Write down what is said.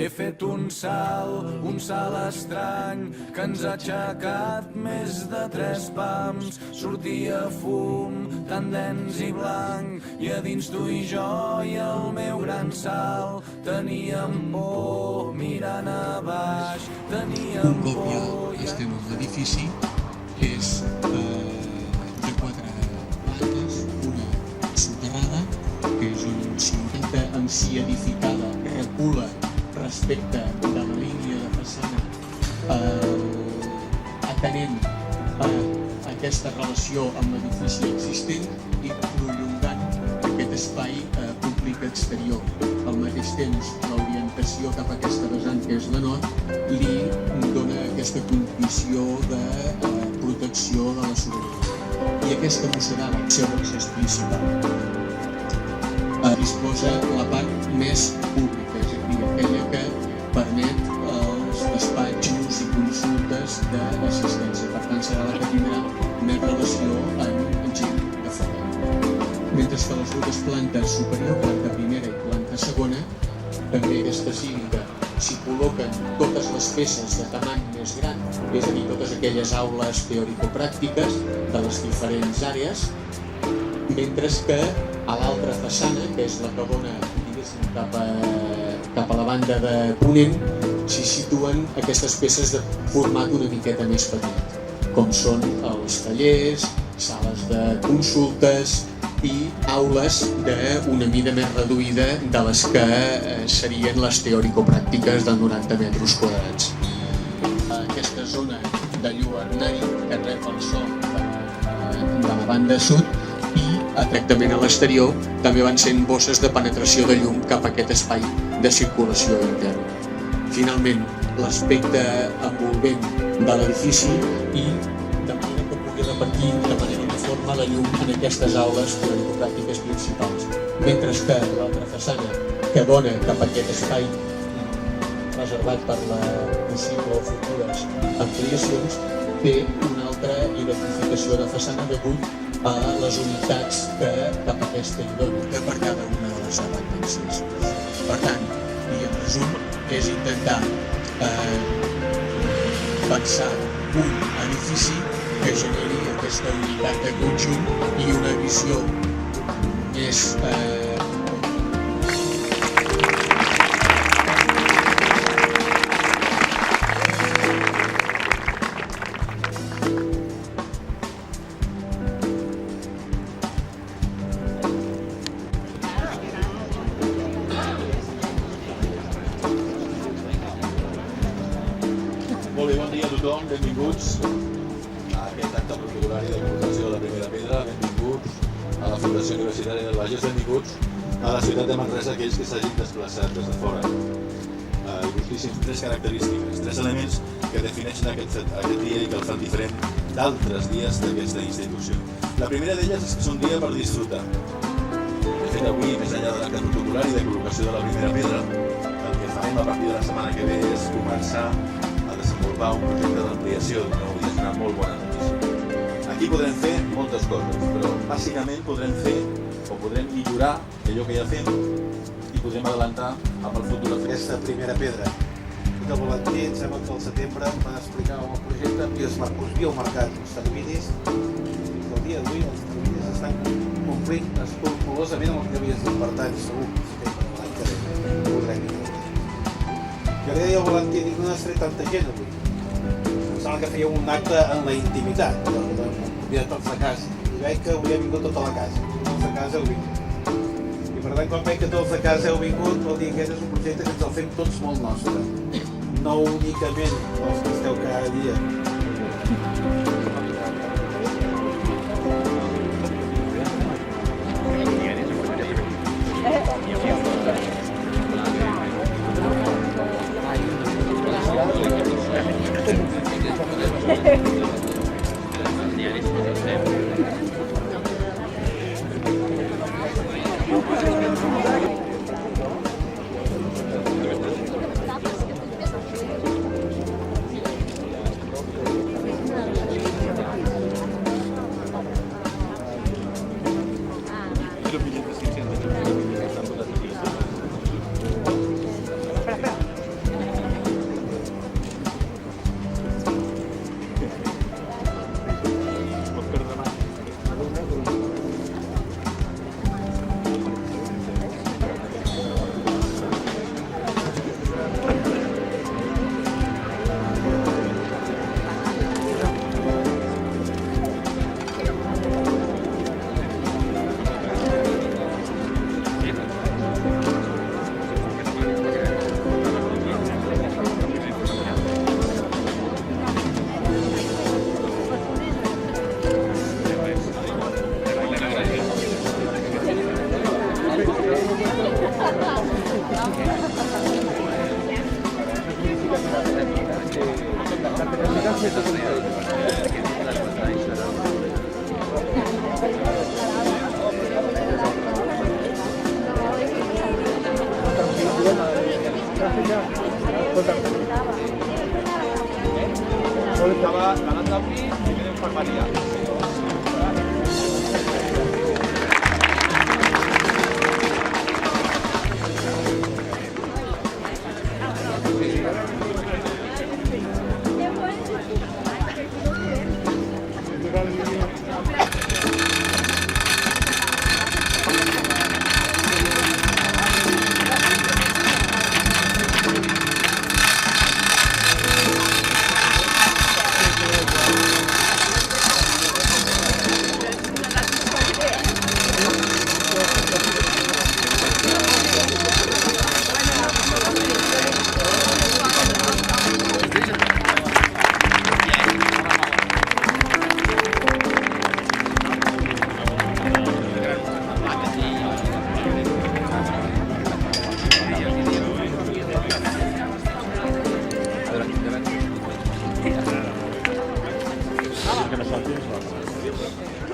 He fet un salt estrany, que ens ha aixecat més de 3 pams. Sortia fum tan dens i blanc, i a dins tu i jo i el meu gran salt. Teníem por mirant a baix, teníem por... Un cop ja estem a l'edifici, és de 4 plantes, una soterrada, que és on s'intenta en si edificada, recula respecte de la línia de façana, atenent a aquesta relació amb l'edifici existent i prolongant aquest espai públic exterior. Al mateix temps, l'orientació cap a aquesta vessant, que és la nord, li dona aquesta condició de protecció de la sobirania. I aquesta serà el seu accés principal. Disposa la part més pública, és a dir, aquella que permet els despatxos i consultes d'assistència. Per tant, serà la que tindrà més relació amb gent de fora. Mentre que les dues plantes superior, planta primera i planta segona, també aquesta cívica s'hi col·loquen totes les peces de tamany més gran, és a dir, totes aquelles aules teòrico-pràctiques de les diferents àrees, mentre que a l'altra façana, que és la que dona cap a la banda de ponent, s'hi situen aquestes peces de format una miqueta més petit, com són els tallers, sales de consultes i aules d'una mida més reduïda de les que serien les teòrico-pràctiques de 90 metres quadrats. Aquesta zona de lluernari que rep el sol de la banda sud i a tractament a l'exterior també van sent bosses de penetració de llum cap a aquest espai de circulació intern. Finalment, l'aspecte envolvent de l'edifici i de manera que pugui repartir de manera uniforme la llum en aquestes aules teòrico-pràctiques principals. Mentre que l'altra façana que dona cap a aquest espai reservat per la possible o futures ampliacions té una altra identificació de façana degut a les unitats que cap a aquesta hi dona per cada una de les dependències. Per tant, i en resum, és intentar pensar un edifici que generi aquesta unitat de conjunt i una visió més Molt bé, bon dia a tothom, benvinguts a aquest acte protocolari de col·locació de la primera pedra, benvinguts a la Fundació Universitària del Bages, benvinguts a la ciutat de Manresa, aquells que s'hagin desplaçat des de fora. Il·lustríssims, 3 característiques, 3 elements que defineixen aquest dia i que el fan diferent d'altres dies d'aquesta institució. La primera d'elles és que és un dia per disfrutar. De fet, avui, més enllà de l'acte protocolari de col·locació de la primera pedra, el que farem a partir de la setmana que ve és començar desenvolupar un projecte d'ampliació d'un nou dia, és una molt bona notícia. Aquí podrem fer moltes coses, però bàsicament podrem fer o podrem millorar allò que ja fem i podrem adelantar amb el futur aquesta primera pedra. El Valentí, em sembla que al setembre va explicar el projecte i es havia marcat els terminis i el dia d'avui els terminis estan complint escrupolosament amb el que havies dit, per tant segur que l'any que ve podrem ir. Jo li deia al Valentí, dic, no has tret tanta gent avui. Em sembla que feia un acte en la intimitat, de tots a casa. I veig que avui ha vingut tota la casa. Tots a casa heu vingut. I per tant, quan veig que tots a casa heu vingut, vol dir que aquest és un projecte que ens el fem tots molt nostre. No únicament els que esteu cada dia. Estava anant al pis i tenen infermeria. Que no saltis,